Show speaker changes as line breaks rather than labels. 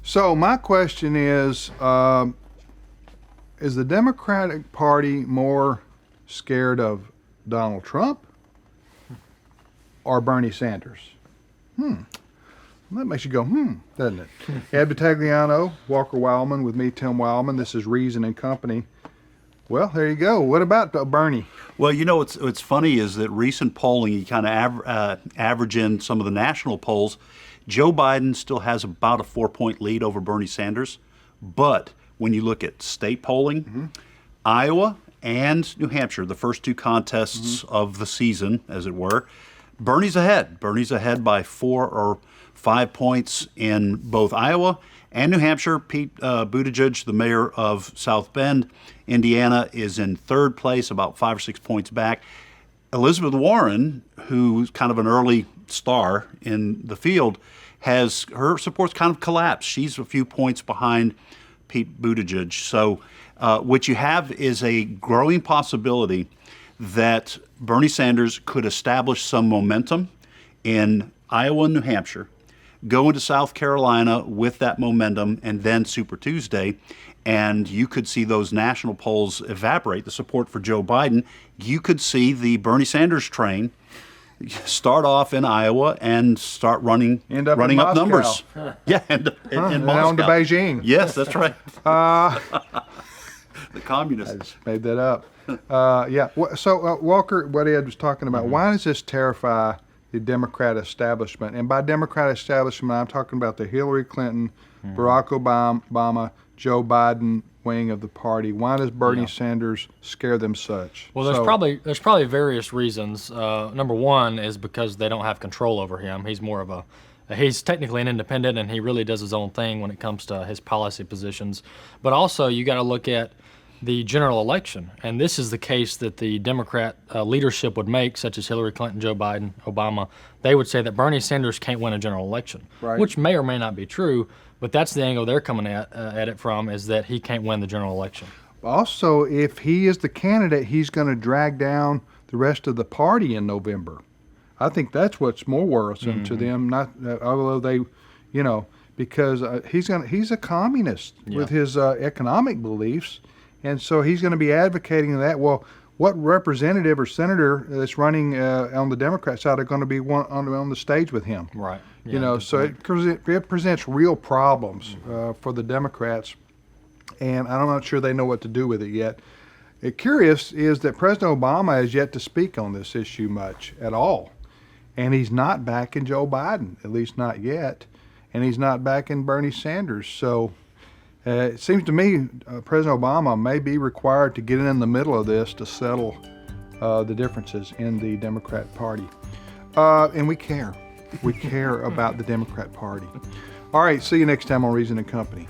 So my question is the Democratic Party more scared of Donald Trump or Bernie Sanders? That makes you go, doesn't it? Ed Battagliano, Walker Wildman, with me, Tim Wildman. This is Reason and Company. Well, there you go. What about Bernie?
Well, what's funny is that recent polling, you kind of average in some of the national polls, Joe Biden still has about a 4-point lead over Bernie Sanders. But when you look at state polling, Iowa and New Hampshire, the first two contests of the season, as it were, Bernie's ahead. Bernie's ahead by 4 or 5 points in both Iowa and New Hampshire. Pete Buttigieg, the mayor of South Bend, Indiana, is in third place, about 5 or 6 points back. Elizabeth Warren, who's kind of an early star in the field, her support's kind of collapsed. She's a few points behind Pete Buttigieg. So what you have is a growing possibility that Bernie Sanders could establish some momentum in Iowa and New Hampshire, go into South Carolina with that momentum, and then Super Tuesday, and you could see those national polls evaporate, the support for Joe Biden. You could see the Bernie Sanders train start off in Iowa and start running up numbers. Yeah, and in Moscow.
On to Beijing.
Yes, that's right. The communists.
I just made that up. Yeah. So, Walker, what Ed was talking about, why does this terrify the Democrat establishment? And by Democrat establishment, I'm talking about the Hillary Clinton, Barack Obama, Joe Biden wing of the party. Why does Bernie Sanders scare them such?
Well, there's probably various reasons. Number one is because they don't have control over him. He's technically an independent, and he really does his own thing when it comes to his policy positions. But also, you got to look at the general election, and this is the case that the Democrat leadership would make, such as Hillary Clinton, Joe Biden, Obama. They would say that Bernie Sanders can't win a general election, which may or may not be true, but that's the angle they're coming at it from, is that he can't win the general election.
Also, if he is the candidate, he's going to drag down the rest of the party in November. I think that's what's more worrisome to them, not although they, because he's a communist with his economic beliefs. And so he's going to be advocating that. Well, what representative or senator that's running on the Democrat side are going to be on the stage with him?
Right.
Yeah, so it presents real problems for the Democrats, and I'm not sure they know what to do with it yet. Curious is that President Obama has yet to speak on this issue much at all, and he's not backing Joe Biden, at least not yet, and he's not backing Bernie Sanders. So it seems to me President Obama may be required to get in the middle of this to settle the differences in the Democrat Party. And we care. We care about the Democrat Party. All right, see you next time on Reason and Company.